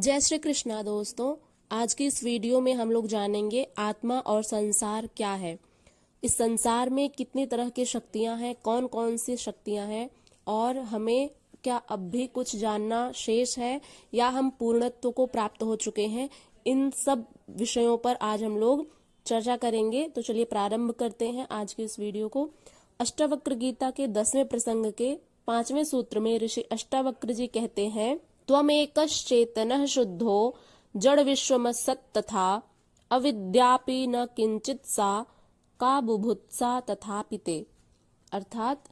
जय श्री कृष्णा दोस्तों। आज की इस वीडियो में हम लोग जानेंगे आत्मा और संसार क्या है, इस संसार में कितनी तरह की शक्तियां हैं, कौन कौन सी शक्तियां हैं और हमें क्या अब भी कुछ जानना शेष है या हम पूर्णत्व को प्राप्त हो चुके हैं। इन सब विषयों पर आज हम लोग चर्चा करेंगे। तो चलिए प्रारंभ करते हैं आज की इस वीडियो को। अष्टावक्र गीता के 10वें प्रसंग के 5वें सूत्र में ऋषि अष्टावक्र जी कहते हैं, त्वमेकश्चेतनः शुद्धो जड़ विश्वमसत् तथा अविद्यापि न किंचित सा का बुभुत्सा तथापिते। अर्थात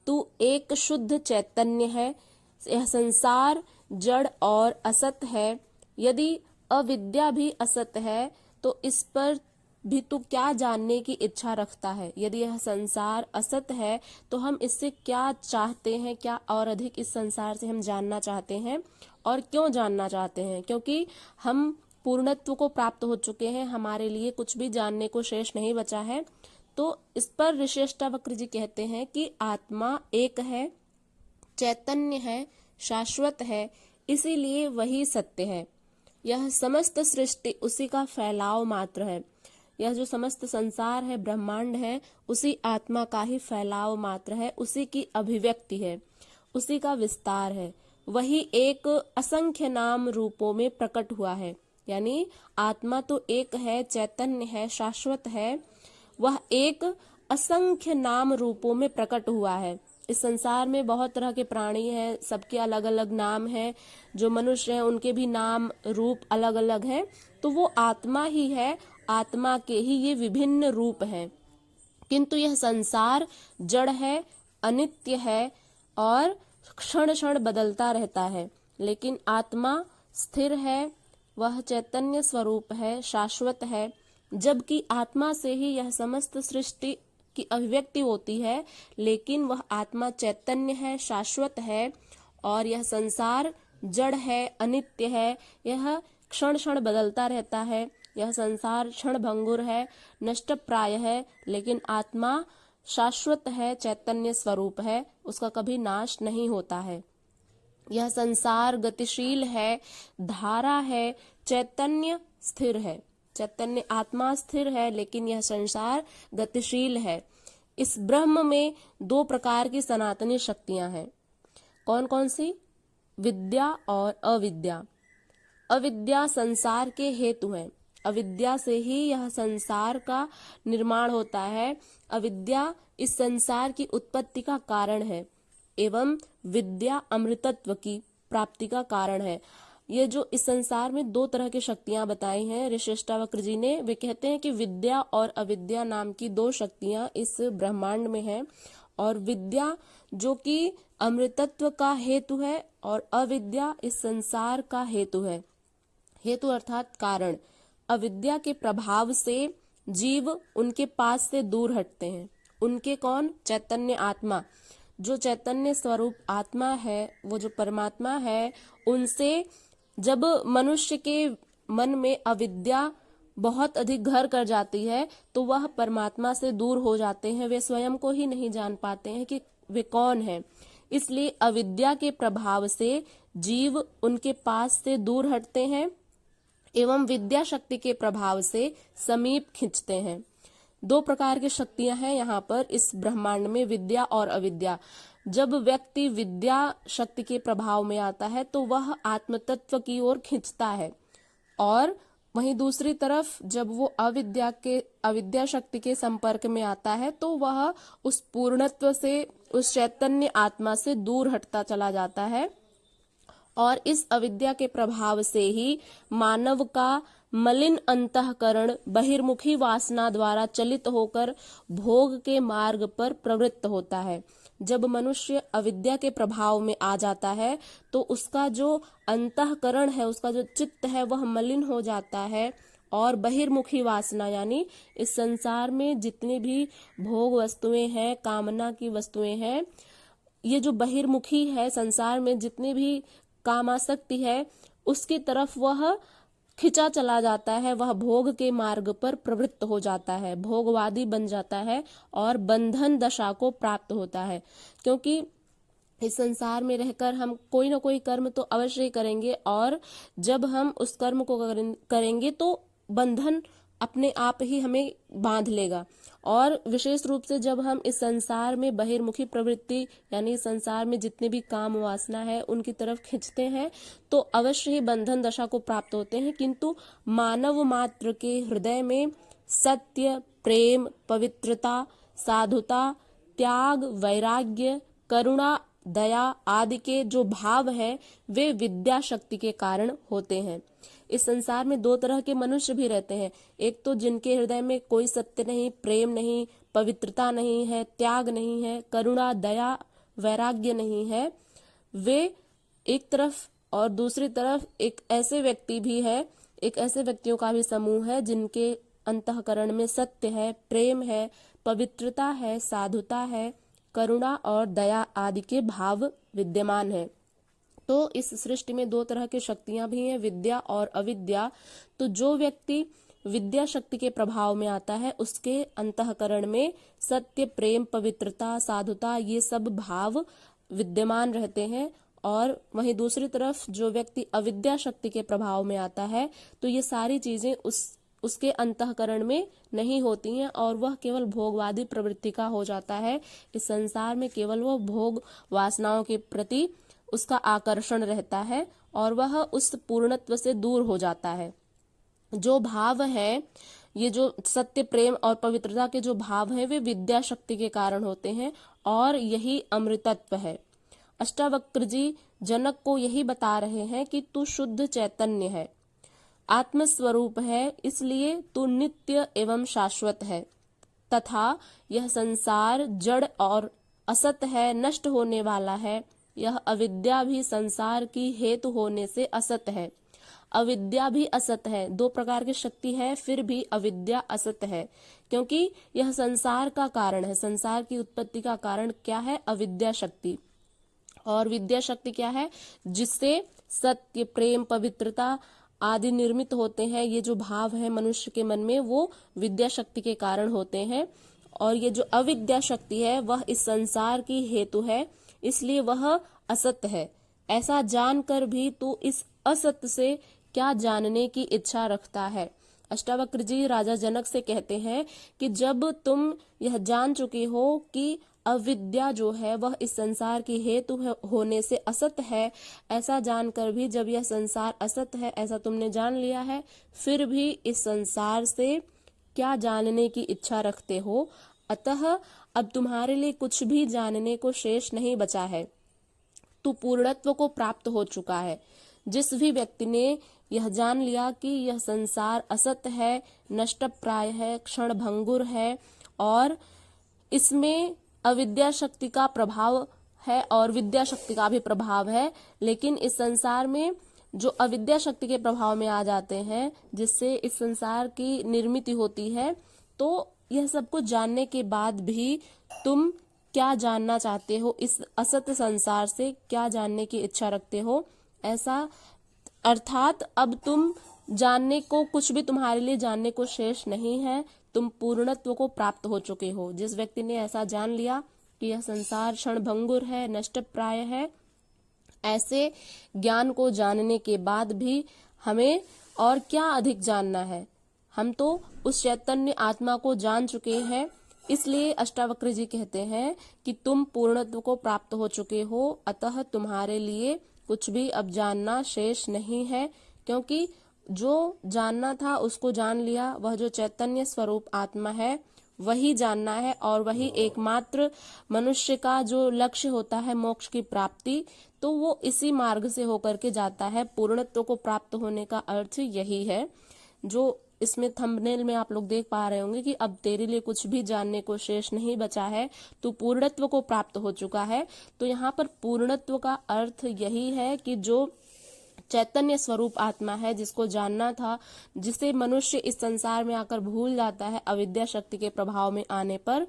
तू एक शुद्ध चैतन्य है, यह संसार जड़ और असत है। यदि अविद्या भी असत है तो इस पर भी तू क्या जानने की इच्छा रखता है। यदि यह संसार असत है तो हम इससे क्या चाहते हैं, क्या और अधिक इस संसार से हम जानना चाहते हैं और क्यों जानना चाहते हैं? क्योंकि हम पूर्णत्व को प्राप्त हो चुके हैं, हमारे लिए कुछ भी जानने को शेष नहीं बचा है। तो इस पर ऋषि अष्टावक्र जी कहते हैं कि आत्मा एक है, चैतन्य है, शाश्वत है, इसीलिए वही सत्य है। यह समस्त सृष्टि उसी का फैलाव मात्र है। यह जो समस्त संसार है, ब्रह्मांड है, उसी आत्मा का ही फैलाव मात्र है, उसी की अभिव्यक्ति है, उसी का विस्तार है। वही एक असंख्य नाम रूपों में प्रकट हुआ है। यानी आत्मा तो एक है, चैतन्य है, शाश्वत है, वह एक असंख्य नाम रूपों में प्रकट हुआ है। इस संसार में बहुत तरह के प्राणी हैं, सबके अलग अलग नाम हैं। जो मनुष्य हैं उनके भी नाम रूप अलग अलग हैं। तो वो आत्मा ही है, आत्मा के ही ये विभिन्न रूप हैं। किंतु यह संसार जड़ है, अनित्य है और क्षण क्षण बदलता रहता है। लेकिन आत्मा स्थिर है, वह चैतन्य स्वरूप है, शाश्वत है। जबकि आत्मा से ही यह समस्त सृष्टि की अभिव्यक्ति होती है, लेकिन वह आत्मा चैतन्य है, शाश्वत है और यह संसार जड़ है, अनित्य है। यह क्षण क्षण बदलता रहता है। यह संसार क्षण भंगुर है, नष्ट प्राय है, लेकिन आत्मा शाश्वत है, चैतन्य स्वरूप है, उसका कभी नाश नहीं होता है। यह संसार गतिशील है, धारा है, चैतन्य स्थिर है। चैतन्य आत्मा स्थिर है, लेकिन यह संसार गतिशील है। इस ब्रह्म में दो प्रकार की सनातनी शक्तियां हैं। कौन कौन सी? विद्या और अविद्या। अविद्या संसार के हेतु है, अविद्या से ही यह संसार का निर्माण होता है। अविद्या इस संसार की उत्पत्ति का कारण है एवं विद्या अमृतत्व की प्राप्ति का कारण है। ये जो इस संसार में दो तरह की शक्तियां बताई हैं ऋषि अष्टावक्र जी ने, वे कहते हैं कि विद्या और अविद्या नाम की दो शक्तियां इस ब्रह्मांड में हैं। और विद्या जो कि अमृतत्व का हेतु है और अविद्या इस संसार का हेतु है। हेतु अर्थात कारण। अविद्या के प्रभाव से जीव उनके पास से दूर हटते हैं। उनके कौन? चैतन्य आत्मा। जो चैतन्य स्वरूप आत्मा है, वो जो परमात्मा है, उनसे जब मनुष्य के मन में अविद्या बहुत अधिक घर कर जाती है तो वह परमात्मा से दूर हो जाते हैं। वे स्वयं को ही नहीं जान पाते हैं कि वे कौन हैं। इसलिए अविद्या के प्रभाव से जीव उनके पास से दूर हटते हैं एवं विद्या शक्ति के प्रभाव से समीप खींचते हैं। दो प्रकार की शक्तियां हैं यहाँ पर इस ब्रह्मांड में, विद्या और अविद्या। जब व्यक्ति विद्या शक्ति के प्रभाव में आता है तो वह आत्म तत्व की ओर खींचता है, और वहीं दूसरी तरफ जब वो अविद्या शक्ति के संपर्क में आता है तो वह उस पूर्णत्व से, उस चैतन्य आत्मा से दूर हटता चला जाता है। और इस अविद्या के प्रभाव से ही मानव का मलिन अंतःकरण बहिर्मुखी वासना द्वारा चलित होकर भोग के मार्ग पर प्रवृत्त होता है। जब मनुष्य अविद्या के प्रभाव में आ जाता है तो उसका जो अंतःकरण है, उसका जो चित्त है, वह मलिन हो जाता है और बहिर्मुखी वासना यानी इस संसार में जितनी भी भोग वस्तुएं हैं, कामना की वस्तुएं हैं, ये जो बहिर्मुखी है, संसार में जितनी भी कामासक्ति है, उसकी तरफ वह खिंचा चला जाता है। वह भोग के मार्ग पर प्रवृत्त हो जाता है, भोगवादी बन जाता है और बंधन दशा को प्राप्त होता है। क्योंकि इस संसार में रहकर हम कोई ना कोई कर्म तो अवश्य ही करेंगे, और जब हम उस कर्म को करेंगे तो बंधन अपने आप ही हमें बांध लेगा। और विशेष रूप से जब हम इस संसार में बहिर्मुखी प्रवृत्ति यानी इस संसार में जितने भी काम वासना है उनकी तरफ खींचते हैं तो अवश्य ही बंधन दशा को प्राप्त होते हैं। किंतु मानव मात्र के हृदय में सत्य, प्रेम, पवित्रता, साधुता, त्याग, वैराग्य, करुणा, दया आदि के जो भाव है वे विद्या शक्ति के कारण होते हैं। इस संसार में दो तरह के मनुष्य भी रहते हैं। एक तो जिनके हृदय में कोई सत्य नहीं, प्रेम नहीं, पवित्रता नहीं है, त्याग नहीं है, करुणा, दया, वैराग्य नहीं है, वे एक तरफ, और दूसरी तरफ एक ऐसे व्यक्ति भी है, एक ऐसे व्यक्तियों का भी समूह है जिनके अंतःकरण में सत्य है, प्रेम है, पवित्रता है, साधुता है, करुणा और दया आदि के भाव विद्यमान है। तो इस सृष्टि में दो तरह की शक्तियां भी हैं, विद्या और अविद्या। तो जो व्यक्ति विद्या शक्ति के प्रभाव में आता है उसके अंतःकरण में सत्य, प्रेम, पवित्रता, साधुता ये सब भाव विद्यमान रहते हैं, और वहीं दूसरी तरफ जो व्यक्ति अविद्या शक्ति के प्रभाव में आता है तो ये सारी चीजें उसके अंतःकरण में नहीं होती हैं, और वह केवल भोगवादी प्रवृत्ति का हो जाता है। इस संसार में केवल वह भोग वासनाओं के प्रति उसका आकर्षण रहता है और वह उस पूर्णत्व से दूर हो जाता है। जो भाव है, ये जो सत्य, प्रेम और पवित्रता के जो भाव हैं वे विद्या शक्ति के कारण होते हैं, और यही अमृतत्व है। अष्टावक्र जी जनक को यही बता रहे हैं कि तू शुद्ध चैतन्य है, आत्मस्वरूप है, इसलिए तू नित्य एवं शाश्वत है, तथा यह संसार जड़ और असत है, नष्ट होने वाला है। यह अविद्या भी संसार की हेतु होने से असत है। अविद्या भी असत है, दो प्रकार की शक्ति है फिर भी अविद्या असत है, क्योंकि यह संसार का कारण है। संसार की उत्पत्ति का कारण क्या है? अविद्या शक्ति। और विद्या शक्ति क्या है? जिससे सत्य, प्रेम, पवित्रता आदि निर्मित होते हैं। ये जो भाव है मनुष्य के मन में वो विद्या शक्ति के कारण होते हैं, और ये जो अविद्या शक्ति है वह इस संसार की हेतु है, इसलिए वह असत है। ऐसा जानकर भी तू इस असत से क्या जानने की इच्छा रखता है? अष्टावक्र जी राजा जनक से कहते हैं कि जब तुम यह जान चुके हो कि अविद्या जो है वह इस संसार की हेतु होने से असत है, ऐसा जानकर भी जब यह संसार असत है ऐसा तुमने जान लिया है, फिर भी इस संसार से क्या जानने की इच्छा रखते हो? अतः अब तुम्हारे लिए कुछ भी जानने को शेष नहीं बचा है, तू पूर्णत्व को प्राप्त हो चुका है। जिस भी व्यक्ति ने यह जान लिया कि यह संसार असत है, नष्टप्राय है, क्षणभंगुर है, और इसमें अविद्या शक्ति का प्रभाव है और विद्या शक्ति का भी प्रभाव है, लेकिन इस संसार में जो अविद्या शक्ति के प्रभाव में आ जाते हैं जिससे इस संसार की निर्मिति होती है, तो यह सब कुछ जानने के बाद भी तुम क्या जानना चाहते हो? इस असत संसार से क्या जानने की इच्छा रखते हो? ऐसा अर्थात अब तुम जानने को, कुछ भी तुम्हारे लिए जानने को शेष नहीं है, तुम पूर्णत्व को प्राप्त हो चुके हो। जिस व्यक्ति ने ऐसा जान लिया कि यह संसार क्षणभंगुर है, नष्टप्राय है, ऐसे ज्ञान को जानने के बाद भी हमें और क्या अधिक जानना है? हम तो उस चैतन्य आत्मा को जान चुके हैं, इसलिए अष्टावक्र जी कहते हैं कि तुम पूर्णत्व को प्राप्त हो चुके हो, अतः तुम्हारे लिए कुछ भी अब जानना शेष नहीं है, क्योंकि जो जानना था उसको जान लिया। वह जो चैतन्य स्वरूप आत्मा है वही जानना है, और वही एकमात्र मनुष्य का जो लक्ष्य होता है मोक्ष की प्राप्ति, तो वो इसी मार्ग से होकर के जाता है। पूर्णत्व को प्राप्त होने का अर्थ यही है, जो इसमें थंबनेल में आप लोग देख पा रहे होंगे कि अब तेरे लिए कुछ भी जानने को शेष नहीं बचा है, तू पूर्णत्व को प्राप्त हो चुका है। तो यहाँ पर पूर्णत्व का अर्थ यही है कि जो चैतन्य स्वरूप आत्मा है जिसको जानना था, जिसे मनुष्य इस संसार में आकर भूल जाता है अविद्या शक्ति के प्रभाव में आने पर,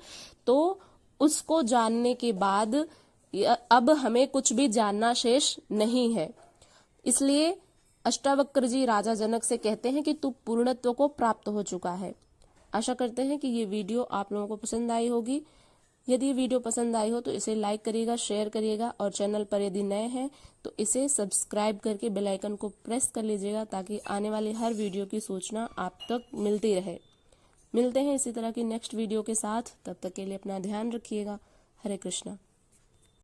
तो उसको जानने के बाद अब हमें कुछ भी जानना शेष नहीं है। इसलिए अष्टावक्र जी राजा जनक से कहते हैं कि तू पूर्णत्व को प्राप्त हो चुका है। आशा करते हैं कि ये वीडियो आप लोगों को पसंद आई होगी। यदि ये वीडियो पसंद आई हो तो इसे लाइक करिएगा, शेयर करिएगा और चैनल पर यदि नए हैं तो इसे सब्सक्राइब करके बेल आइकन को प्रेस कर लीजिएगा ताकि आने वाली हर वीडियो की सूचना आप तक मिलती रहे। मिलते हैं इसी तरह की नेक्स्ट वीडियो के साथ, तब तक के लिए अपना ध्यान रखिएगा। हरे कृष्णा।